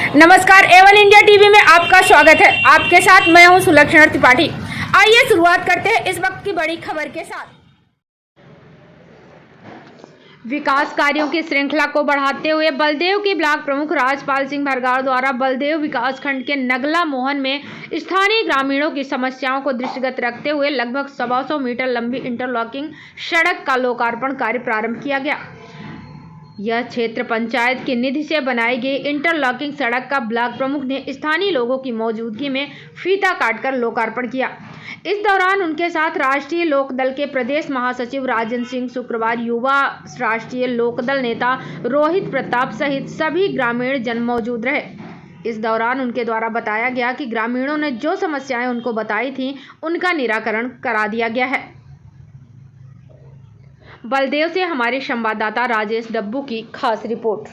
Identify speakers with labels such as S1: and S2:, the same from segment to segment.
S1: नमस्कार, Avon India TV में आपका स्वागत है। आपके साथ मैं हूं सुलक्षणा त्रिपाठी। आइए शुरुआत करते हैं इस वक्त की बड़ी खबर के साथ। विकास कार्यों की श्रृंखला को बढ़ाते हुए बलदेव के ब्लॉक प्रमुख राजपाल सिंह भरगार द्वारा बलदेव विकासखंड के नगला मोहन में स्थानीय ग्रामीणों की समस्याओं को दृष्टिगत रखते हुए लगभग 125 मीटर लंबी इंटरलॉकिंग सड़क का लोकार्पण कार्य प्रारंभ किया गया। यह क्षेत्र पंचायत की निधि से बनाई गई इंटरलॉकिंग सड़क का ब्लॉक प्रमुख ने स्थानीय लोगों की मौजूदगी में फीता काटकर लोकार्पण किया। इस दौरान उनके साथ राष्ट्रीय लोकदल के प्रदेश महासचिव राजन सिंह शुक्रवार, युवा राष्ट्रीय लोकदल नेता रोहित प्रताप सहित सभी ग्रामीण जन मौजूद रहे। इस दौरान उनके द्वारा बताया गया कि ग्रामीणों ने जो समस्याएं उनको बताई थीं, उनका निराकरण करा दिया गया है। बलदेव से हमारे संवाददाता राजेश डब्बू की खास रिपोर्ट।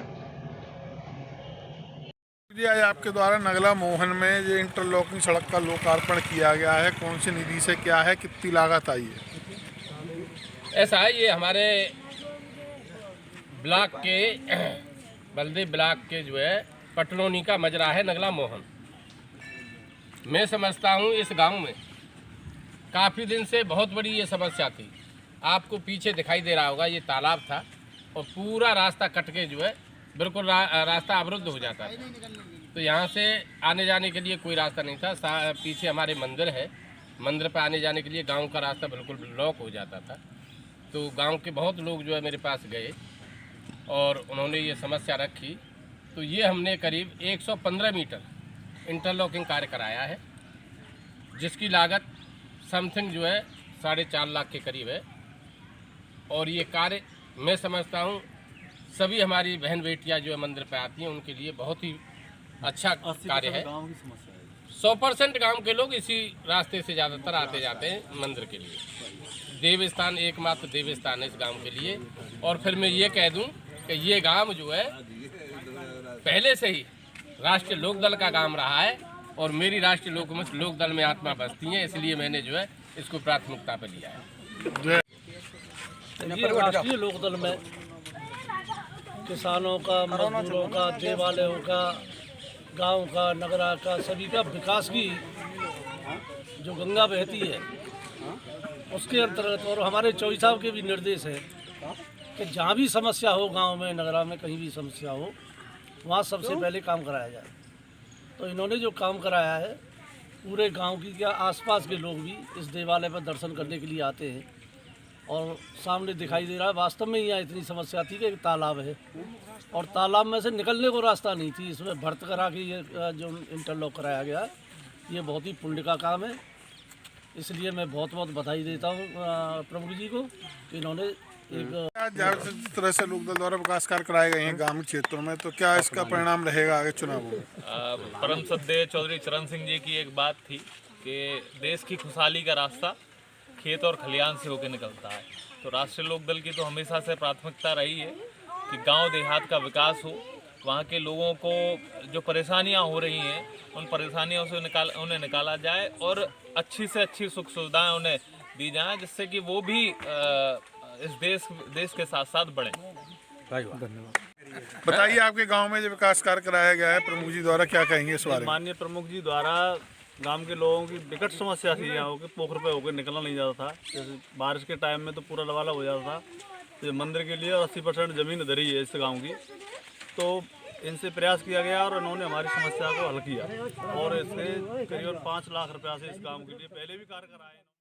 S2: जी, आज आपके द्वारा नगला मोहन में ये इंटरलॉकिंग सड़क का लोकार्पण किया गया है। कौन सी निधि से क्या है, कितनी लागत आई है?
S3: ऐसा है, ये हमारे ब्लॉक के बलदेव ब्लॉक के जो है पटनोनी का मजरा है नगला मोहन। मैं समझता हूँ इस गांव में काफ़ी दिन से बहुत बड़ी ये समस्या थी। आपको पीछे दिखाई दे रहा होगा, ये तालाब था और पूरा रास्ता कट के जो है बिल्कुल रास्ता अवरुद्ध हो जाता था। तो यहाँ से आने जाने के लिए कोई रास्ता नहीं था। पीछे हमारे मंदिर है, मंदिर पर आने जाने के लिए गांव का रास्ता बिल्कुल ब्लॉक हो जाता था। तो गांव के बहुत लोग जो है मेरे पास गए और उन्होंने ये समस्या रखी। तो ये हमने करीब 115 मीटर इंटरलॉकिंग कार्य कराया है, जिसकी लागत समथिंग जो है 4.5 लाख के करीब है। और ये कार्य मैं समझता हूँ सभी हमारी बहन बेटियाँ जो है मंदिर पे आती हैं, उनके लिए बहुत ही अच्छा कार्य है। 100% गांव के लोग इसी रास्ते से ज़्यादातर आते जाते हैं मंदिर के लिए। देव स्थान, एकमात्र देव स्थान है इस गांव के लिए। और फिर मैं ये कह दूं कि ये गांव जो है पहले से ही राष्ट्रीय लोकदल का गांव रहा है और मेरी राष्ट्रीय लोकदल में आत्मा बसती है, इसलिए मैंने जो है इसको प्राथमिकता पर लिया है।
S4: ये राष्ट्रीय लोकदल में किसानों का, मजदूरों का, देवालयों का, गांव का, नगरा का, सभी का विकास की जो गंगा बहती है उसके अंतर्गत, और हमारे चौधरी साहब के भी निर्देश है कि जहाँ भी समस्या हो, गांव में, नगरा में, कहीं भी समस्या हो, वहाँ सबसे पहले काम कराया जाए। तो इन्होंने जो काम कराया है, पूरे गांव की क्या आसपास के लोग भी इस देवालय पर दर्शन करने के लिए आते हैं। और सामने दिखाई दे रहा है, वास्तव में यहाँ इतनी समस्या थी कि एक तालाब है और तालाब में से निकलने को रास्ता नहीं थी। इसमें भर्त करा के ये जो इंटरलॉक कराया गया, ये बहुत ही पुण्य का काम है। इसलिए मैं बहुत बहुत बधाई देता हूँ प्रमुख जी को कि इन्होंने एक
S2: जिस तरह से लोकदल द्वारा विकास कार्य कराए गए हैं ग्रामीण क्षेत्रों में, तो क्या इसका परिणाम रहेगा आगे चुनावों में?
S5: परम श्रद्धेय चौधरी चरण सिंह जी की एक बात थी कि देश की खुशहाली का रास्ता खेत और खलियान से होकर निकलता है। तो राष्ट्रीय लोकदल की तो हमेशा से प्राथमिकता रही है कि गांव देहात का विकास हो, वहां के लोगों को जो परेशानियां हो रही हैं उन परेशानियों से उन्हें निकाला जाए और अच्छी से अच्छी सुख सुविधाएं उन्हें दी जाएं, जिससे कि वो भी इस देश के साथ साथ बढ़ें।
S2: धन्यवाद। बताइए, आपके गाँव में जो विकास कार्य कराया गया है प्रमुख जी द्वारा, क्या कहेंगे इस बारे में?
S5: माननीय प्रमुख जी द्वारा गांव के लोगों की विकट समस्या थी, यहाँ होकर पोखर पे होकर निकलना नहीं जाता था। जैसे बारिश के टाइम में तो पूरा लबालब हो जाता था। तो मंदिर के लिए 80% ज़मीन धरी है इस गांव की। तो इनसे प्रयास किया गया और इन्होंने हमारी समस्या को हल किया और इससे करीबन 5 लाख रुपया से इस गांव के लिए पहले भी कार्य कराए।